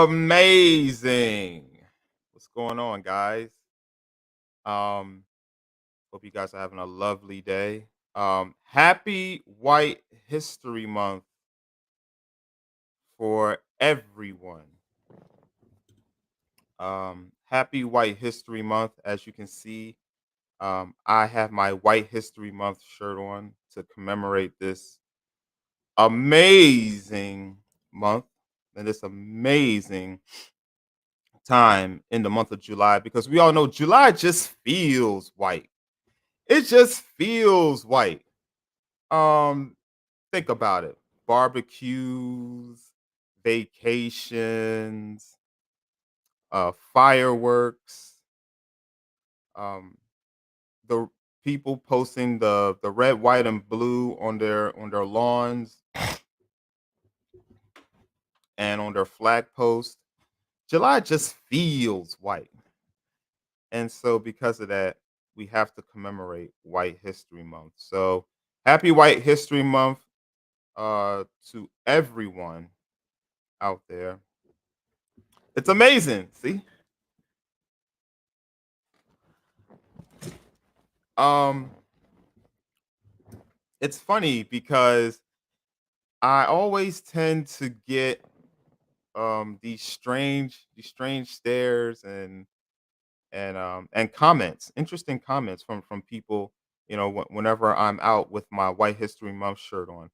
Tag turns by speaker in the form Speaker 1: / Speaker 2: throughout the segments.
Speaker 1: Amazing. What's going on, guys? Um, Hope you guys are having a lovely day. Happy White History Month for everyone. Happy White History Month. As you can see, I have my White History Month shirt on to commemorate this amazing month and this amazing time in the month of July because we all know July just feels white. It just feels white. Um, think about it. Barbecues, vacations, fireworks, um, the people posting the red, white, and blue on their lawns and on their flag posts. July just feels white. And so because of that, we have to commemorate White History Month. So happy White History Month to everyone out there. It's amazing. See? Um it's funny because I always tend to get these strange stares and comments, interesting comments from people, whenever I'm out with my White History Month shirt on.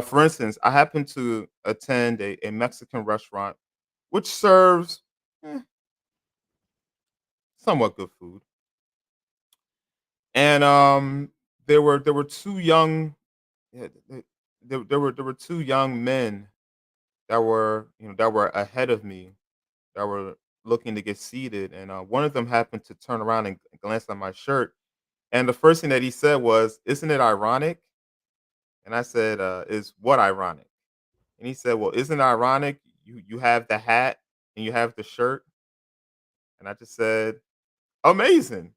Speaker 1: For instance, I happen to attend a Mexican restaurant which serves eh, somewhat good food, and there were two young yeah, there were two young men that were ahead of me that were looking to get seated, and one of them happened to turn around and glance at my shirt, and the first thing that he said was, "Isn't it ironic?" And I said, "Is what ironic?" And he said, "Well, isn't it ironic? You have the hat and you have the shirt." And I just said, "Amazing,"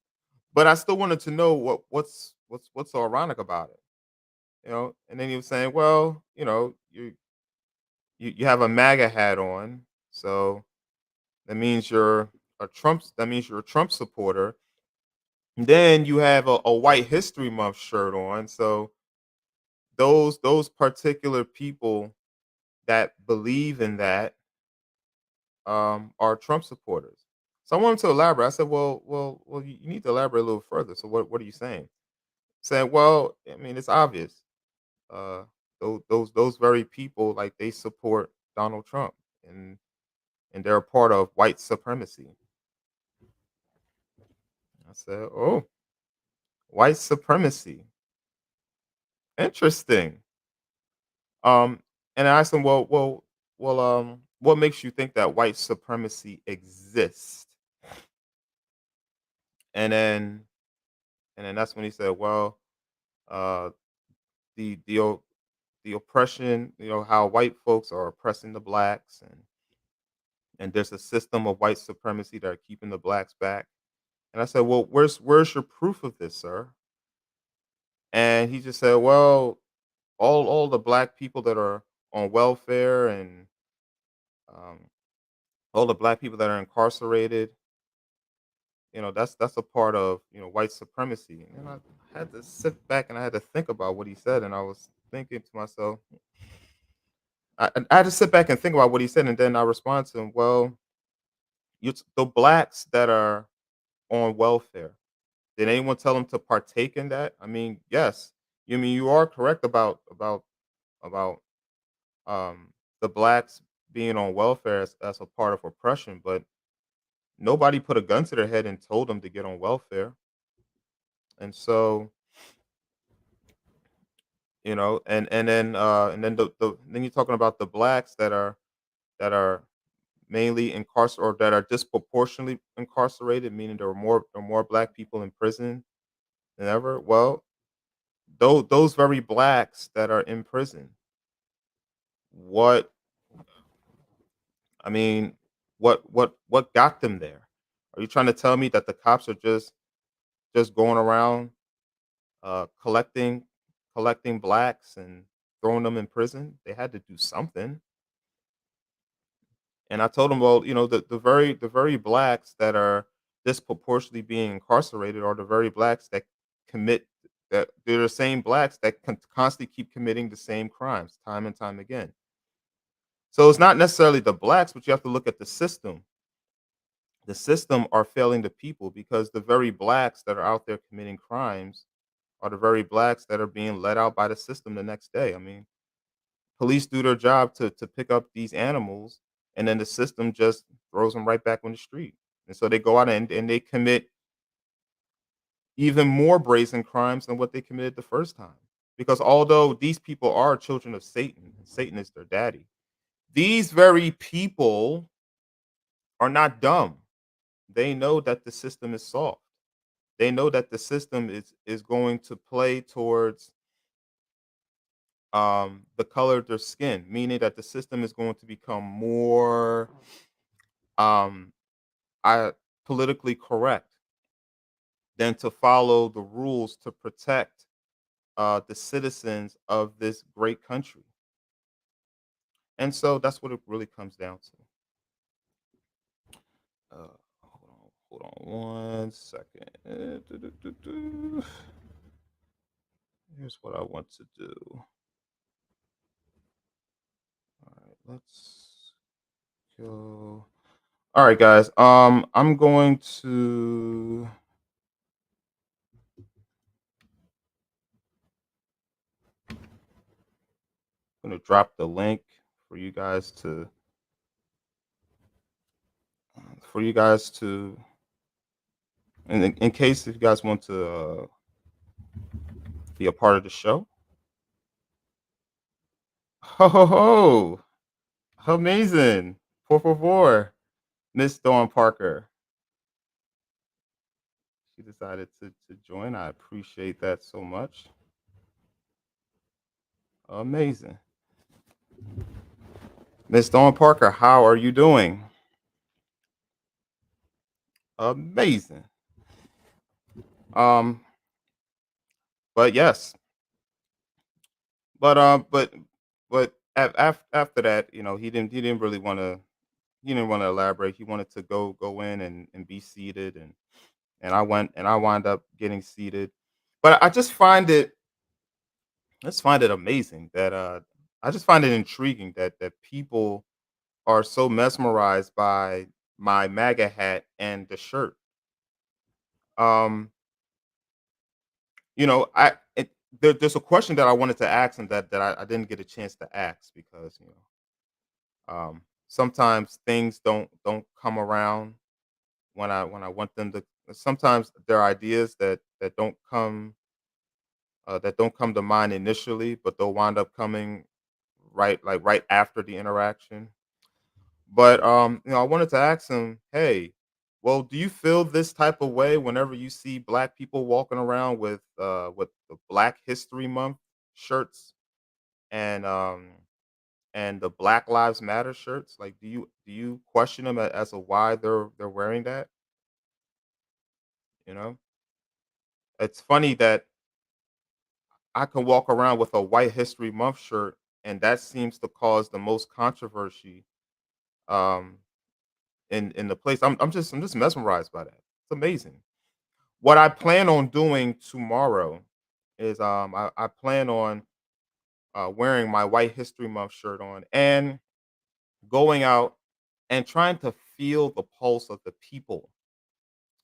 Speaker 1: but I still wanted to know what's so ironic about it, you know. And then he was saying, "Well, you have a MAGA hat on, so that means you're that means you're a Trump supporter. Then you have a White History Month shirt on, so those particular people that believe in that are Trump supporters." So I wanted to elaborate. I said, well, you need to elaborate a little further. So what are you saying? Saying, well, I mean, it's obvious. Uh, those very people, like, they support Donald Trump, and they're a part of white supremacy. I said, oh, white supremacy, interesting. Um, and I asked him, what makes you think that white supremacy exists? And then that's when he said, well, uh, the the oppression, how white folks are oppressing the blacks, and there's a system of white supremacy that are keeping the blacks back. And I said, well, where's your proof of this, sir? And he just said, well, all the black people that are on welfare, and um, all the black people that are incarcerated, that's a part of, white supremacy. And I had to sit back and I had to think about what he said, and I was thinking to myself, I had to sit back and think about what he said, and then I respond to him, well, the blacks that are on welfare, did anyone tell them to partake in that? I mean, yes. You mean you are correct about the blacks being on welfare as a part of oppression, but nobody put a gun to their head and told them to get on welfare. And so, and then then you're talking about the blacks that are mainly incarcerated, or that are disproportionately incarcerated, meaning there are more black people in prison than ever. Well, those very blacks that are in prison, what I mean, what got them there? Are you trying to tell me that the cops are just going around collecting blacks and throwing them in prison? They had to do something. And I told him, well, the very blacks that are disproportionately being incarcerated are the very blacks that commit that they're the same blacks that constantly keep committing the same crimes time and time again. So it's not necessarily the blacks, but you have to look at the system. The system are failing the people because the very blacks that are out there committing crimes are the very blacks that are being let out by the system the next day. I mean, police do their job to pick up these animals, and then the system just throws them right back on the street. And so they go out and they commit even more brazen crimes than what they committed the first time. Because although these people are children of Satan, and Satan is their daddy, these very people are not dumb. They know that the system is soft. They know that the system is going to play towards the color of their skin, meaning that the system is going to become more um I politically correct than to follow the rules to protect the citizens of this great country. And so that's what it really comes down to. Hold on one second. Here's what I want to do. All right, let's go. All right, guys. I'm gonna drop the link for you guys to in case if you guys want to be a part of the show. Ho ho ho! Amazing. 444. Miss Dawn Parker. She decided to join. I appreciate that so much. Amazing. Miss Dawn Parker, how are you doing? Amazing. Um, but yes. But after that, he didn't really want to elaborate. He wanted to go in and be seated, and I wound up getting seated. But I just find it amazing that I just find it intriguing that people are so mesmerized by my MAGA hat and the shirt. Um, there's a question that I wanted to ask him that I didn't get a chance to ask because sometimes things don't come around when I want them to. Sometimes there are ideas that don't come to mind initially, but they'll wind up coming right after the interaction. But I wanted to ask him, hey, well, do you feel this type of way whenever you see black people walking around with the Black History Month shirts and the Black Lives Matter shirts? Like, do you question them as to why they're wearing that? You know, it's funny that I can walk around with a White History Month shirt, and that seems to cause the most controversy um, in the place. I'm just mesmerized by that. It's amazing. What I plan on doing tomorrow is I plan on wearing my White History Month shirt on and going out and trying to feel the pulse of the people,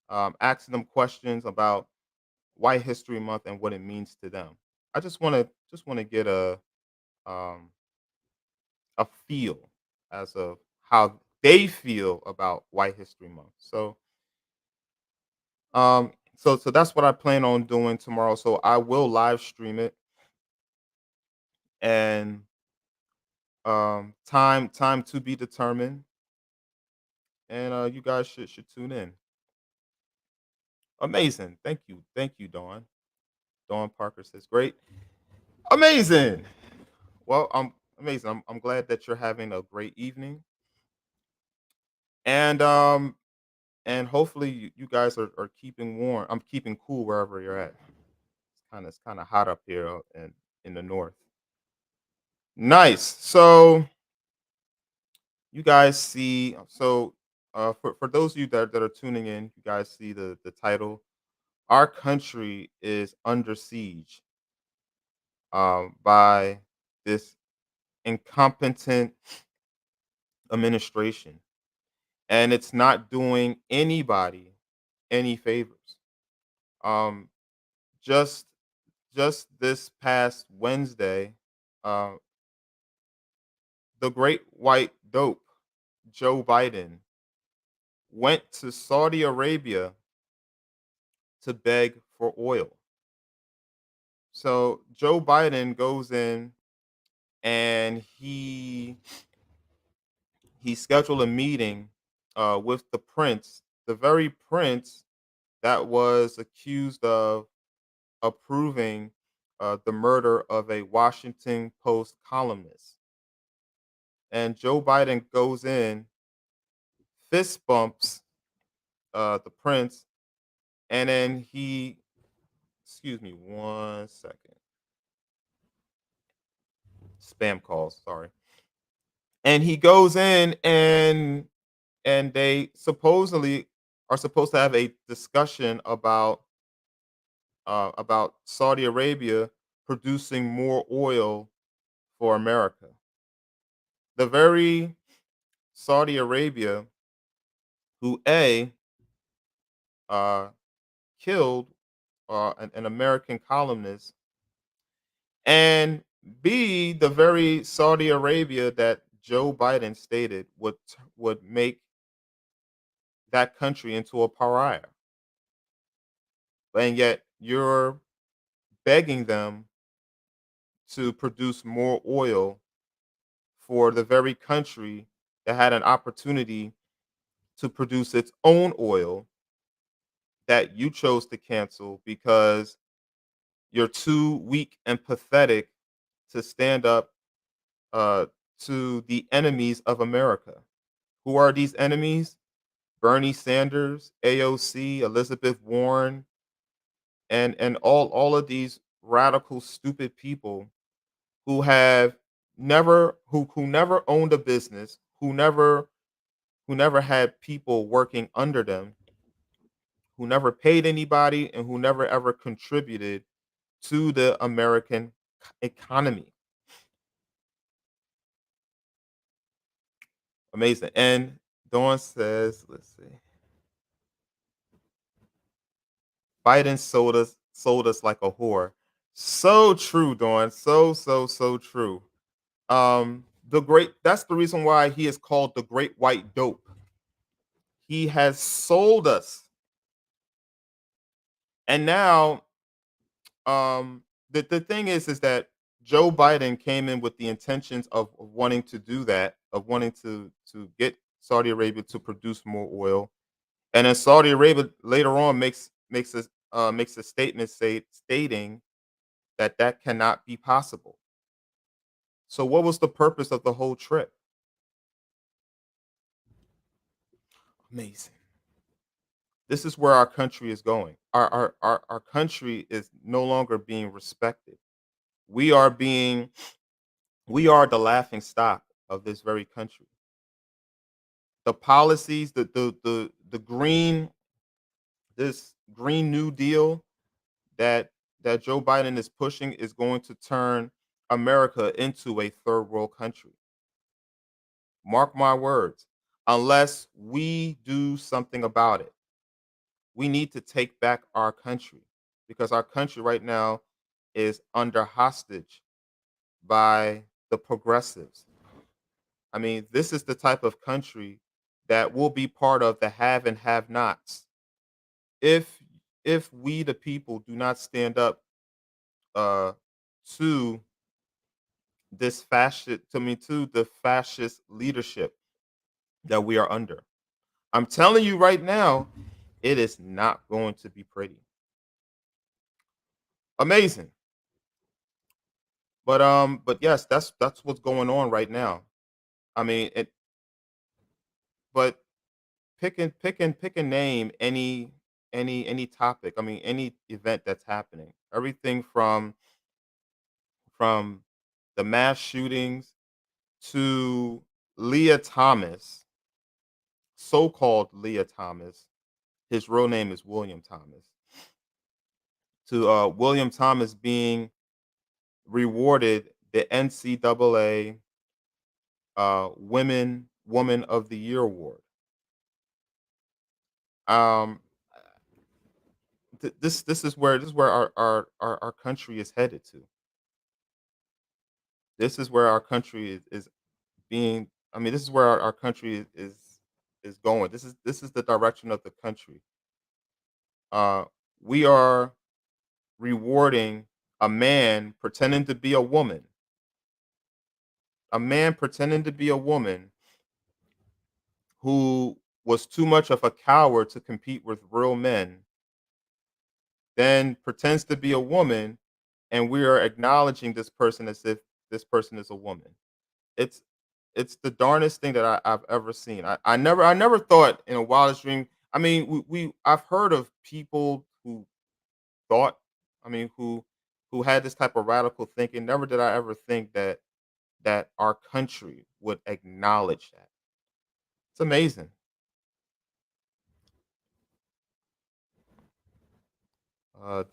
Speaker 1: asking them questions about White History Month and what it means to them. I just want to get um, a feel as of how they feel about White History Month. So that's what I plan on doing tomorrow. So I will live stream it, and time to be determined, and you guys should tune in. Amazing. Thank you, Dawn. Dawn Parker says great. Amazing. Well, I'm amazing. I'm glad that you're having a great evening, and hopefully you guys are keeping warm. I'm keeping cool wherever you're at. It's kind of hot up here in the north. Nice. So you guys see for those of you that are tuning in, you guys see the title. Our country is under siege by this incompetent administration, and it's not doing anybody any favors. Um, just just this past Wednesday, uh, the great white dope Joe Biden went to Saudi Arabia to beg for oil. So Joe Biden goes in and he scheduled a meeting with the prince, the very prince that was accused of approving the murder of a Washington Post columnist. And Joe Biden goes in, fist bumps the prince, and then excuse me, 1 second, spam calls, sorry. And he goes in and they supposedly are supposed to have a discussion about Saudi Arabia producing more oil for America. The very Saudi Arabia who uh, killed an American columnist, and B, the very Saudi Arabia that Joe Biden stated would make that country into a pariah, and yet you're begging them to produce more oil for the very country that had an opportunity to produce its own oil that you chose to cancel because you're too weak and pathetic to stand up uh, to the enemies of America. Who are these enemies? Bernie Sanders, AOC, Elizabeth Warren, and all of these radical, stupid people who have who never owned a business, who never had people working under them, who never paid anybody, and who never ever contributed to the American economy. Amazing. And Dawn says, let's see, Biden sold us like a whore. So true, Dawn. So true. The great That's the reason why he is called the great white dope. He has sold us. And now the thing is that Joe Biden came in with the intentions of wanting to do that, of wanting to get Saudi Arabia to produce more oil. And then Saudi Arabia later on makes a statement stating that that cannot be possible. So what was the purpose of the whole trip? Amazing. This is where our country is going. Our country is no longer being respected. We are being we are the laughing stock of this very country. The policies, the green this green new deal that Joe Biden is pushing is going to turn America into a third world country. Mark my words. Unless we do something about it, we need to take back our country because our country right now is under hostage by the progressives. I mean, this is the type of country that will be part of the have and have nots if we the people do not stand up uh to this fascist to the fascist leadership that we are under. I'm telling you right now, it is not going to be pretty. Amazing. But yes, that's what's going on right now. I mean, but pick a name, any topic. I mean, any event that's happening. Everything from the mass shootings to Leah Thomas, so-called Leah Thomas, his real name is William Thomas, to William Thomas being rewarded the NCAA Woman of the Year award. Um, this is where our country is headed to. This is where our country is being. I mean, this is where our country is going. This is the direction of the country. Uh, we are rewarding a man pretending to be a man pretending to be a woman who was too much of a coward to compete with real men, then pretends to be a woman, and we are acknowledging this person as if this person is a woman. It's it's the darnest thing that I've ever seen. I never thought in a wildest dream. I mean, I've heard of people who thought, I mean, who had this type of radical thinking. Never did I ever think that our country would acknowledge that. It's amazing.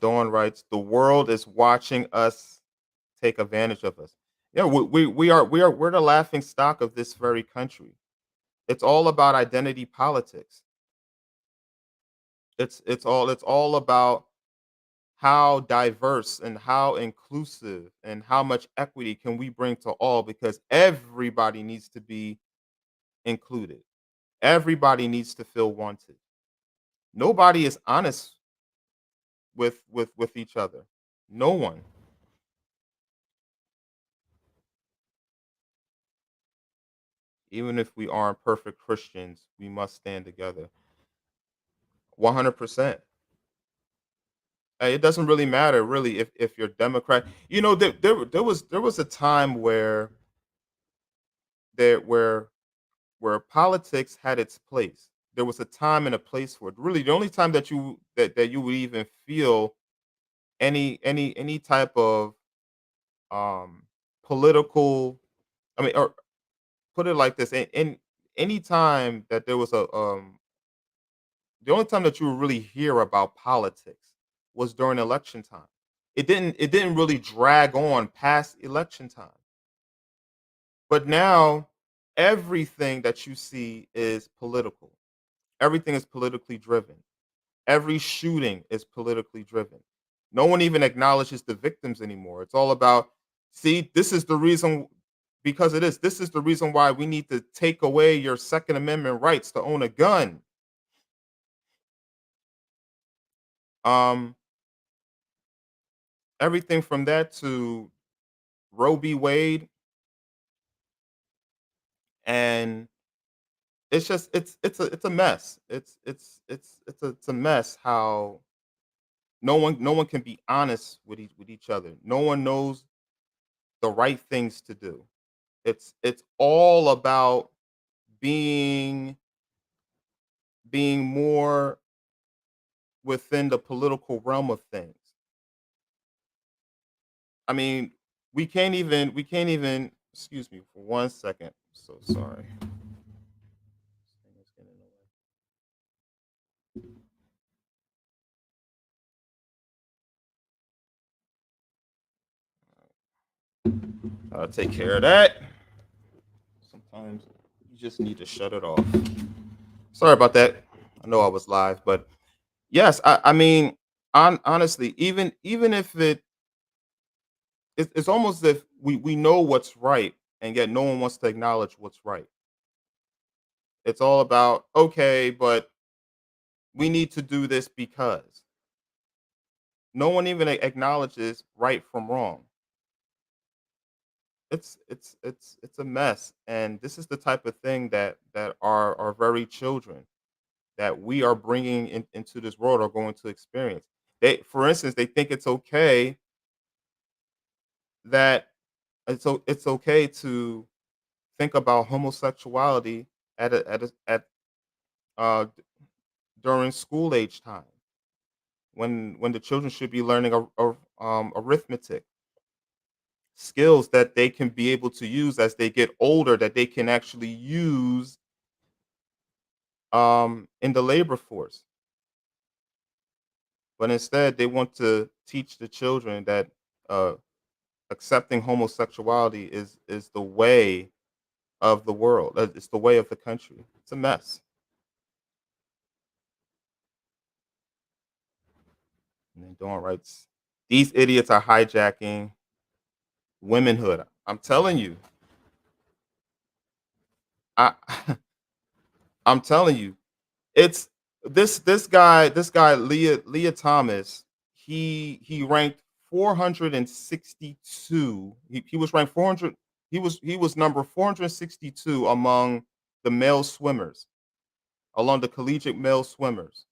Speaker 1: Dawn writes, "The world is watching us take advantage of us." Yeah, we're the laughing stock of this very country. It's all about identity politics. It's all about how diverse and how inclusive and how much equity can we bring to all, because everybody needs to be included. Everybody needs to feel wanted. Nobody is honest with each other. No one. Even if we aren't perfect Christians, we must stand together. 100%. It doesn't really matter, really, if you're Democrat. There was a time there where politics had its place. There was a time and a place for it. Really, the only time that you would even feel any type of um political, I mean, or put it like this, in any time that there was a the only time that you would really hear about politics was during election time. It didn't really drag on past election time. But now everything that you see is political. Everything is politically driven. Every shooting is politically driven. No one even acknowledges the victims anymore. It's all about, see, this is the reason, because it is. This is the reason why we need to take away your Second Amendment rights to own a gun. Um, Everything from that to Roe v. Wade, and it's a mess. It's a mess how no one can be honest with each other. No one knows the right things to do. It's all about being being more within the political realm of things. I mean, we can't even excuse me for 1 second. So sorry. I'll take care of that. Sometimes you just need to shut it off. Sorry about that. I know I was live, but yes, I mean, honestly, even if it's almost as if we know what's right, and yet no one wants to acknowledge what's right. It's all about, okay, but we need to do this because no one even acknowledges right from wrong. It's a mess, and this is the type of thing that our very children that we are bringing into this world are going to experience. For instance, they think it's okay that it's okay to think about homosexuality at during school age time, when the children should be learning arithmetic. skills that they can be able to use as they get older, that they can actually use in the labor force. But instead, they want to teach the children that uh, accepting homosexuality is the way of the world. It's the way of the country. It's a mess. And then Dawn writes, "These idiots are hijacking womenhood." I'm telling you, I I'm telling you, it's this guy Leah Thomas. He ranked 462. He was ranked 400. He was number 462 among the male swimmers, along the collegiate male swimmers.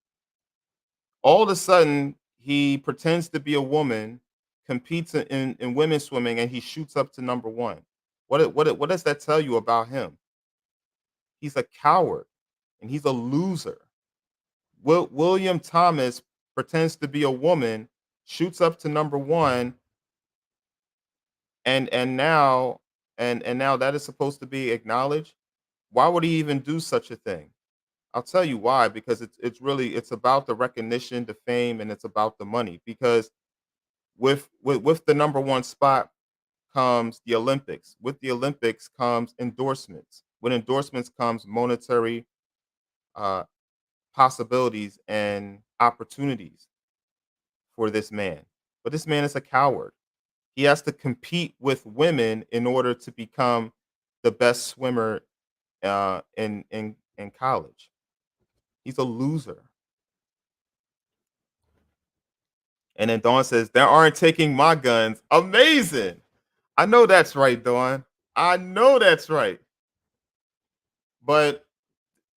Speaker 1: All of a sudden, he pretends to be a woman, competes in women's swimming, and he shoots up to number one. What does that tell you about him? He's a coward and he's a loser. William Thomas pretends to be a woman, shoots up to number one, and now that is supposed to be acknowledged. Why would he even do such a thing? I'll tell you why. Because it's about the recognition, the fame, and it's about the money. Because with the number one spot comes the Olympics. With the Olympics comes endorsements. With endorsements comes monetary uh, possibilities and opportunities for this man. But this man is a coward. He has to compete with women in order to become the best swimmer in college. He's a loser. And then Dawn says, "They aren't taking my guns." Amazing. I know that's right, Dawn. I know that's right. But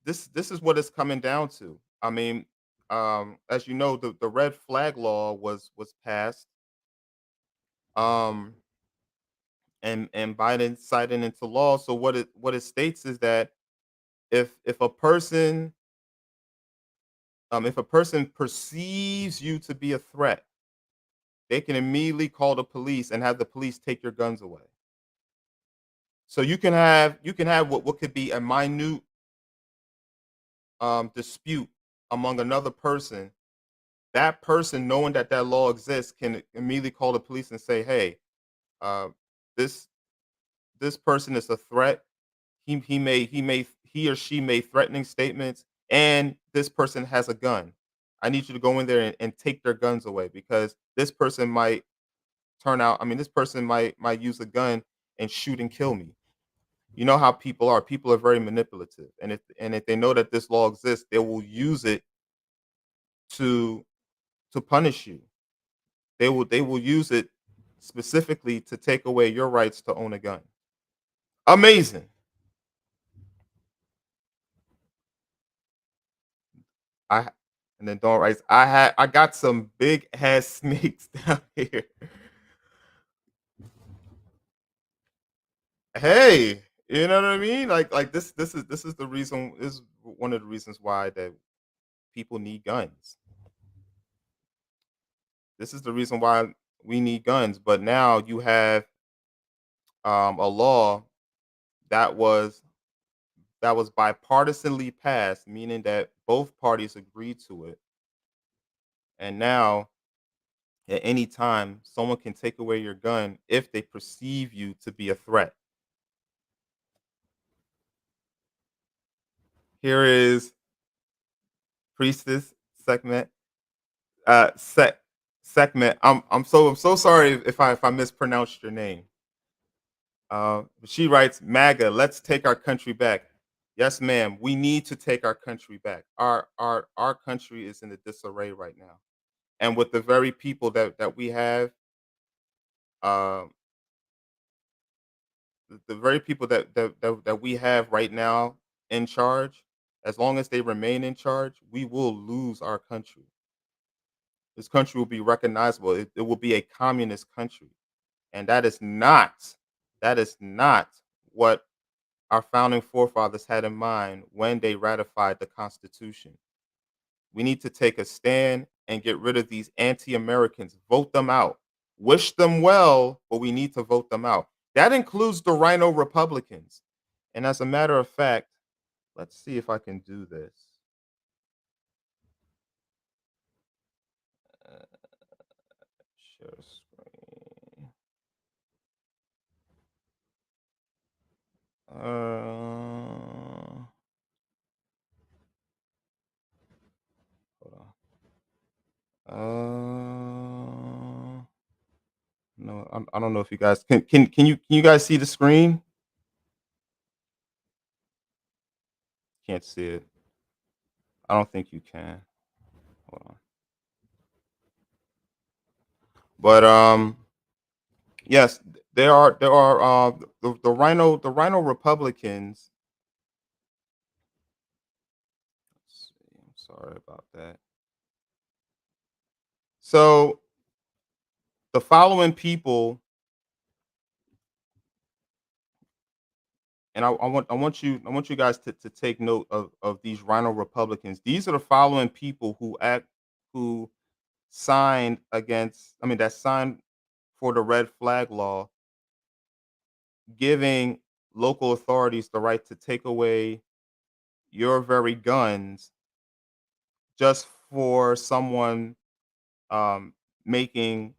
Speaker 1: this is what it's coming down to. I mean, as you know, the red flag law was passed, um, and Biden signed it into law. So what it states is that if a person perceives you to be a threat, they can immediately call the police and have the police take your guns away. So you can have what could be a minute dispute among another person. That person, knowing that that law exists, can immediately call the police and say, "Hey, uh, this this person is a threat. He or she made threatening statements, and this person has a gun. I need you to go in there and take their guns away because this person might turn out. I mean, this person might use a gun and shoot and kill me." You know how people are. People are very manipulative, and if they know that this law exists, they will use it to punish you. They will use it specifically to take away your rights to own a gun. Amazing. I and then Dawn writes, I got some big ass snakes down here. Hey, you know what I mean? Like this is the reason, this is one of the reasons why that people need guns. This is the reason why we need guns. But now you have a law that was bipartisanly passed, meaning that both parties agreed to it. And now at any time, someone can take away your gun if they perceive you to be a threat. Here is priestess segment. Sec segment. I'm so sorry if I mispronounced your name. She writes, "MAGA, let's take our country back." Yes, ma'am. We need to take our country back. Our country is in a disarray right now, and with the very people that we have, uh, the very people that we have right now in charge. As long as they remain in charge, we will lose our country. This country will be recognizable. It will be a communist country, and that is not what our founding forefathers had in mind when they ratified the Constitution. We need to take a stand and get rid of these anti-Americans. Vote them out. Wish them well, but we need to vote them out. That includes the Rhino Republicans. And as a matter of fact, let's see if I can do this. Uh, share screen. Hold on. No, I don't know if you guys can you guys see the screen? Can't see it. I don't think you can. Hold on. But yes, there are the Rhino Republicans. Let's see. I'm sorry about that. So the following people, and I want you guys to take note of these Rhino Republicans. These are the following people who signed against. I mean, that signed for the red flag law, giving local authorities the right to take away your very guns just for someone um, making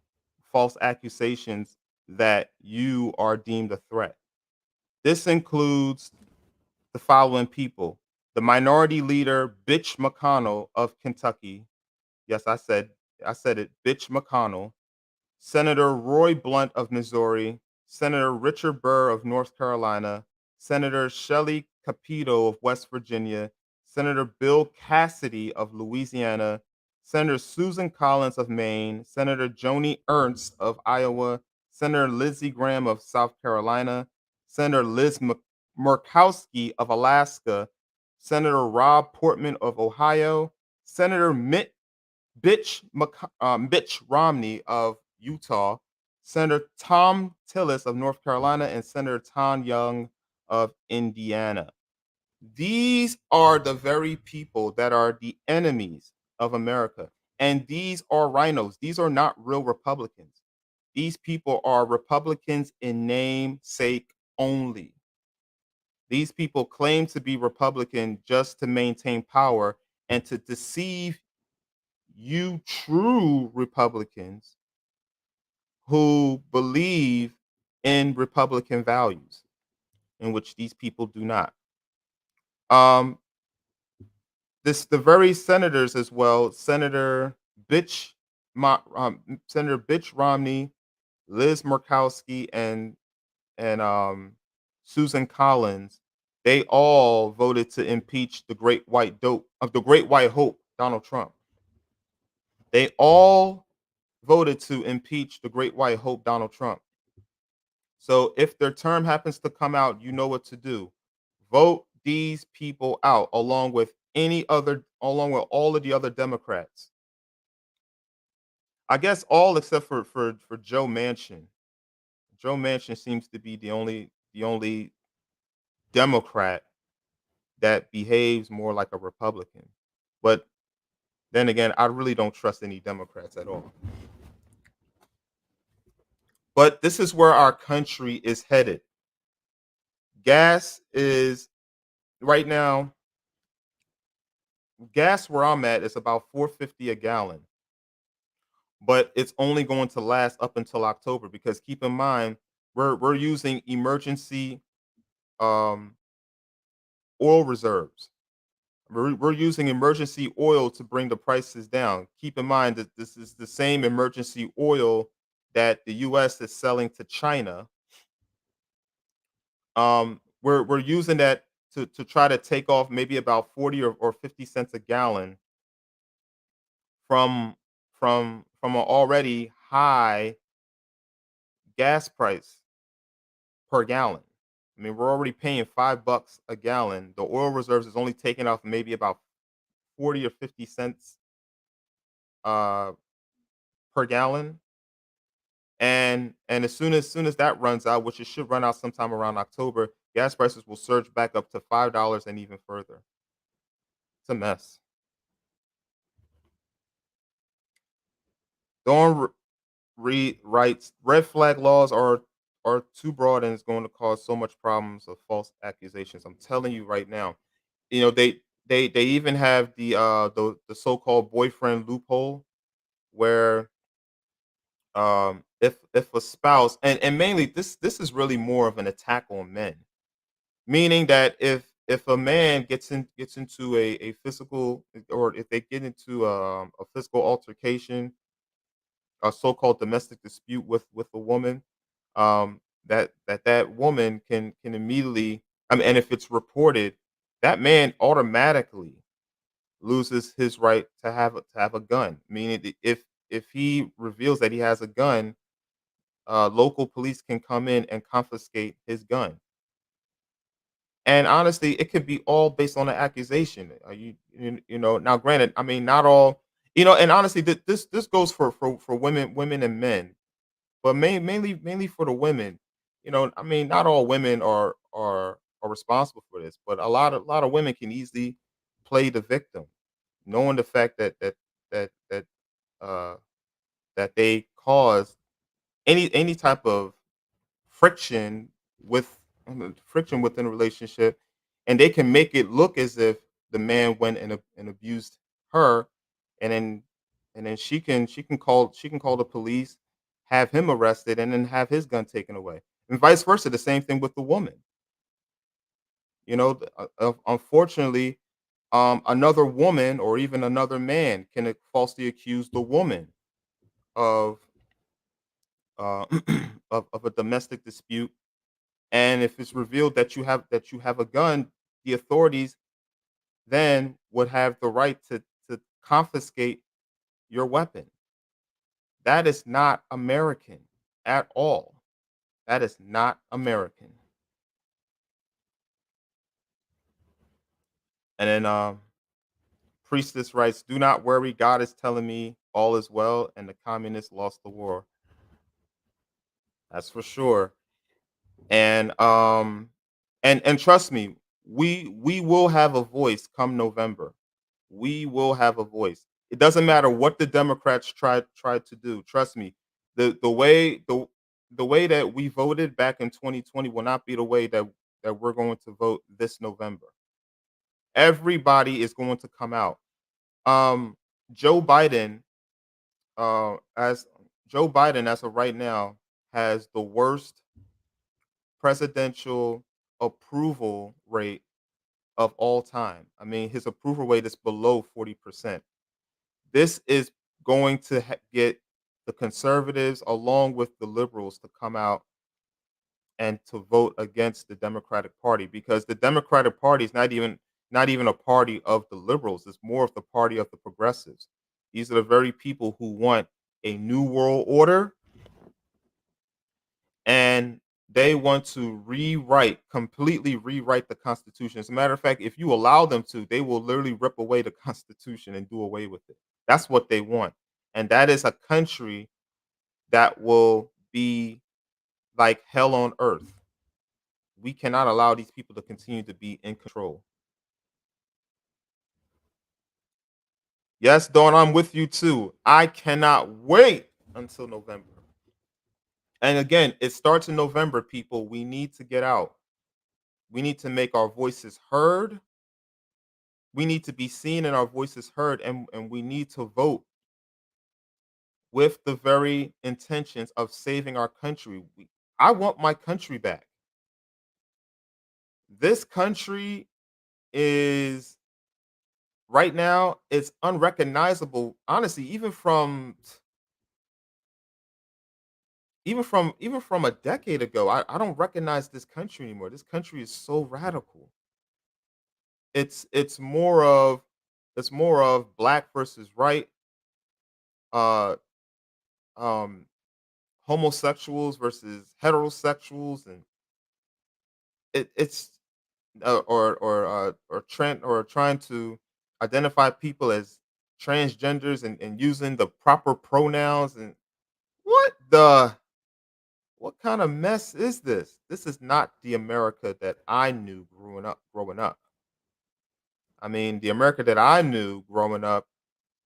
Speaker 1: false accusations that you are deemed a threat. This includes the following people: the minority leader, Bitch McConnell of Kentucky. Yes, I said it, Bitch McConnell. Senator Roy Blunt of Missouri, Senator Richard Burr of North Carolina, Senator Shelley Capito of West Virginia, Senator Bill Cassidy of Louisiana, Senator Susan Collins of Maine, Senator Joni Ernst of Iowa, Senator Lindsey Graham of South Carolina, Senator Murkowski of Alaska, Senator Rob Portman of Ohio, Senator Mitch Romney of Utah, Senator Tom Tillis of North Carolina, and Senator Tom Young of Indiana. These are the very people that are the enemies of America. And these are rhinos. These are not real Republicans. These people are Republicans in namesake only. These people claim to be Republican just to maintain power and to deceive you true Republicans who believe in Republican values, in which these people do not. Um, the very senators as well, Senator Bitch Romney, Liz Murkowski, and Susan Collins, they all voted to impeach the Great White Hope, Donald Trump. They all voted to impeach the Great White Hope, Donald Trump. So if their term happens to come out, you know what to do. Vote these people out along with all of the other Democrats. I guess all except for Joe Manchin. Joe Manchin seems to be the only Democrat that behaves more like a Republican. But then again, I really don't trust any Democrats at all. But this is where our country is headed. Gas is right now gas where I'm at is about 4.50 a gallon, but it's only going to last up until October because keep in mind we're using emergency um, oil reserves. We're using emergency oil to bring the prices down. Keep in mind that this is the same emergency oil that the U.S. is selling to China. We're using that to try to take off maybe about 40 or 50 cents a gallon from from an already high gas price per gallon. I mean, we're already paying $5 a gallon. The oil reserves is only taking off maybe about 40 or 50 cents uh, per gallon. And as soon as that runs out, which it should run out sometime around October, gas prices will surge back up to $5 and even further. It's a mess. Don't rewrites red flag laws are too broad, and it's going to cause so much problems of false accusations. I'm telling you right now. You know, they even have the so-called boyfriend loophole where if a spouse, and mainly this is really more of an attack on men, meaning that if a man gets into a physical, or if they get into a physical altercation, a so-called domestic dispute with a woman, that woman can immediately, I mean, and if it's reported, that man automatically loses his right to have a gun. Meaning, if he reveals that he has a gun, local police can come in and confiscate his gun. And honestly, it could be all based on an accusation. You know, now granted, I mean, not all, and honestly, this goes for women and men, but mainly for the women. You know, I mean, not all women are responsible for this, but a lot of women can easily play the victim, knowing the fact that uh that they cause any type of friction with friction within a relationship, and they can make it look as if the man went and abused her, and then she can call the police, have him arrested, and then have his gun taken away, and vice versa. The same thing with the woman. Unfortunately, another woman or even another man can falsely accuse the woman of uh, of a domestic dispute. And if it's revealed that you have a gun, the authorities then would have the right to confiscate your weapon. That is not American at all. That is not American. And then priestess writes, "Do not worry, God is telling me all is well, and the communists lost the war." That's for sure. And trust me, we will have a voice come November. We will have a voice. It doesn't matter what the Democrats tried to do. Trust me, the way that we voted back in 2020 will not be the way that we're going to vote this November. Everybody is going to come out. Um, Joe Biden, as Joe Biden, as of right now, has the worst presidential approval rate of all time. I mean, his approval rate is below 40%. This is going to get the conservatives along with the liberals to come out and to vote against the Democratic Party, because the Democratic Party is not even a party of the liberals. It's more of the party of the progressives. These are the very people who want a new world order, and they want to completely rewrite the Constitution. As a matter of fact, if you allow them to, they will literally rip away the Constitution and do away with it. That's what they want. And that is a country that will be like hell on earth. We cannot allow these people to continue to be in control. Yes, Dawn, I'm with you too. I cannot wait until November. And again, it starts in November, people. We need to get out. We need to make our voices heard. We need to be seen and our voices heard, and we need to vote with the very intentions of saving our country. I want my country back. This country is right now, it's unrecognizable, honestly, even from a decade ago. I don't recognize this country anymore. This country is so radical. It's more of black versus right, uh um homosexuals versus heterosexuals, and it's or trying to identify people as transgenders, and using the proper pronouns, and what kind of mess is this? This is not the America that I knew growing up. I mean, the America that I knew growing up,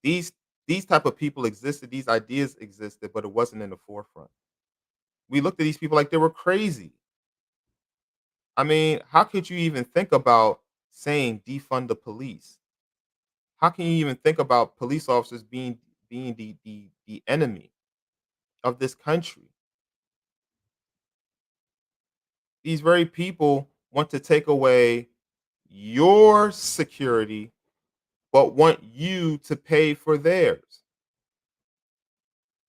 Speaker 1: these These type of people existed, these ideas existed, but it wasn't in the forefront. We looked at these people like they were crazy. I mean, how could you even think about saying defund the police? How can you even think about police officers being the enemy of this country? These very people want to take away your security, but want you to pay for theirs.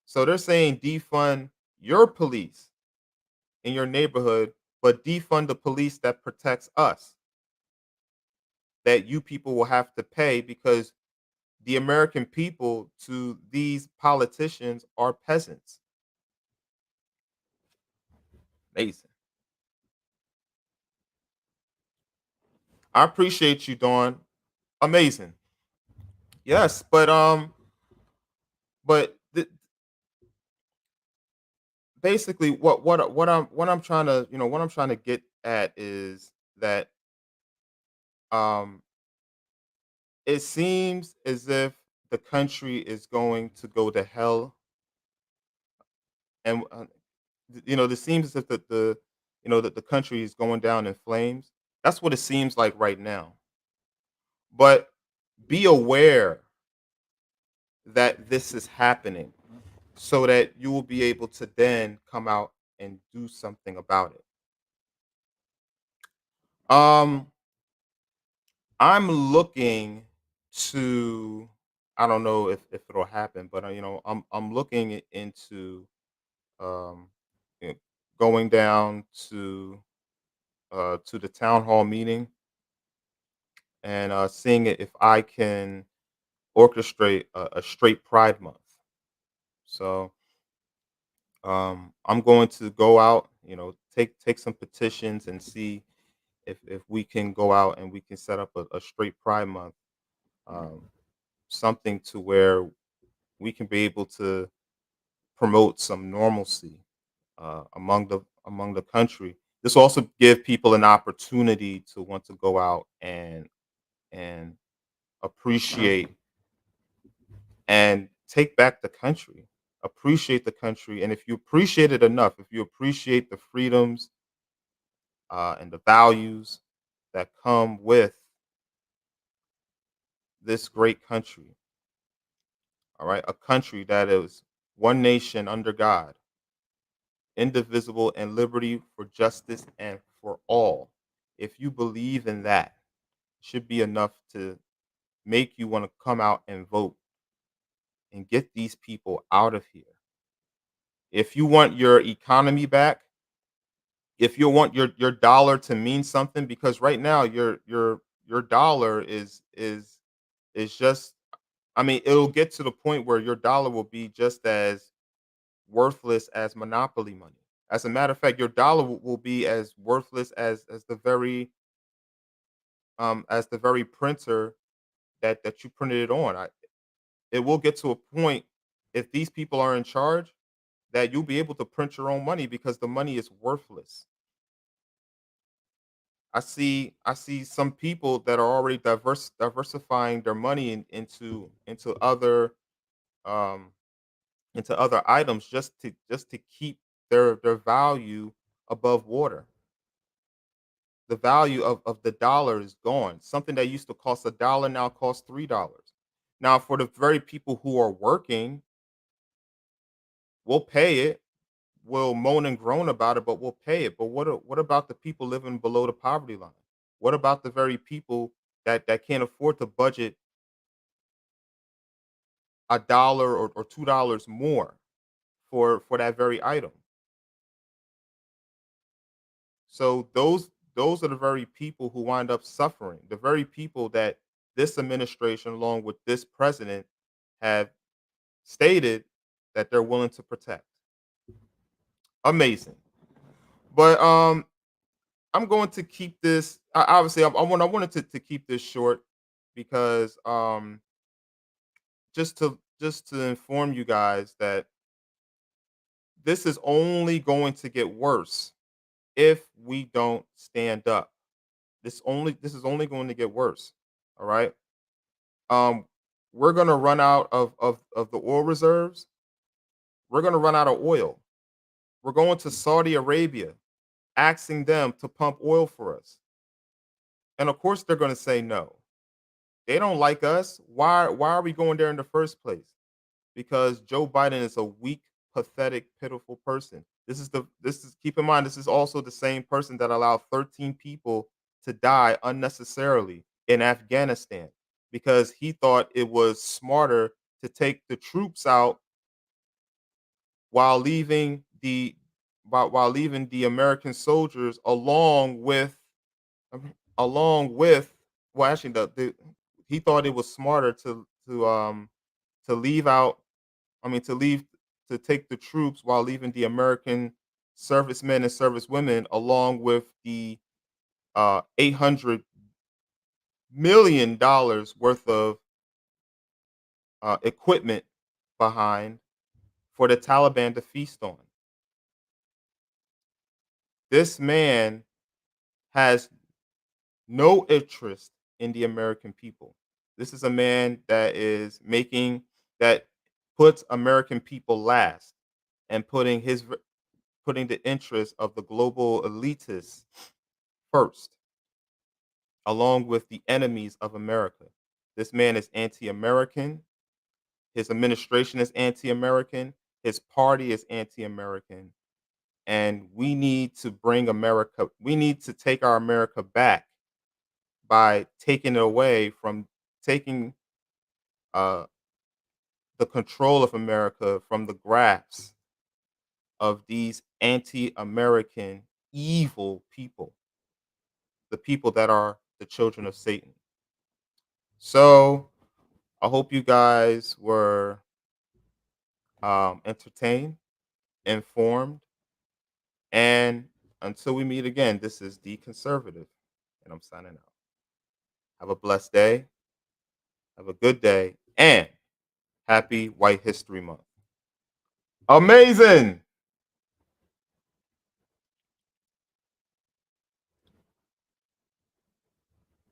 Speaker 1: So they're saying defund your police in your neighborhood, but defund the police that protects us, that you people will have to pay because the American people to these politicians are peasants. Amazing. I appreciate you, Dawn. Amazing. Yes, but basically, what I'm trying to what I'm trying to get at is that um, it seems as if the country is going to go to hell, and it seems as if that the country is going down in flames. That's what it seems like right now. But be aware that this is happening so that you will be able to then come out and do something about it. Um, I'm looking to I don't know if it'll happen, but I'm looking into um you know, going down to the town hall meeting and seeing if I can orchestrate a straight Pride Month. So I'm going to go out, take some petitions and see if we can go out and we can set up a straight Pride Month, um, something to where we can be able to promote some normalcy among the country. This will also give people an opportunity to want to go out and appreciate and take back the country. Appreciate the country, and if you appreciate it enough, if you appreciate the freedoms and the values that come with this great country, all right, a country that is one nation under God, indivisible, and liberty for justice and for all. If you believe in that, it should be enough to make you want to come out and vote and get these people out of here. If you want your economy back, if you want your dollar to mean something, because right now your dollar is just, I mean, it'll get to the point where your dollar will be just as worthless as monopoly money. As a matter of fact, your dollar will be as worthless as the very printer that you printed it on. It will get to a point, if these people are in charge, that you'll be able to print your own money because the money is worthless. I see some people that are already diversifying their money um into other items just to keep their value above water. The value of the dollar is gone. Something that used to cost $1 now costs $3. Now, for the very people who are working, we'll pay it. We'll moan and groan about it, but we'll pay it. But what about the people living below the poverty line? What about the very people that can't afford to budget $1 or $2 more for that very item? So those are the very people who wind up suffering. The very people that this administration, along with this president, have stated that they're willing to protect. Amazing. But I'm going to keep this. Obviously, I wanted to keep this short because just to inform you guys that this is only going to get worse if we don't stand up. This is only going to get worse. All right. Um, we're gonna run out of the oil reserves. We're gonna run out of oil. We're going to Saudi Arabia, asking them to pump oil for us. And of course they're gonna say no. They don't like us. Why are we going there in the first place? Because Joe Biden is a weak, pathetic, pitiful person. This is keep in mind this is also the same person that allowed 13 people to die unnecessarily in Afghanistan because he thought it was smarter to take the troops out while leaving the while leaving the American soldiers along with well actually the he thought it was smarter to leave out to leave to take the troops while leaving the American servicemen and servicewomen along with the $800 million worth of equipment behind for the Taliban to feast on. This man has no interest in the American people. This is a man that puts American people last and putting the interests of the global elitists first, along with the enemies of America. This man is anti-American. His administration is anti-American. His party is anti-American. And we need to we need to take our America back by taking it away from taking uh, the control of America from the grasp of these anti-American evil people, the people that are the children of Satan. So I hope you guys were entertained, informed, and until we meet again, this is The Conservative, and I'm signing out. Have a blessed day, have a good day, and happy White History Month. Amazing!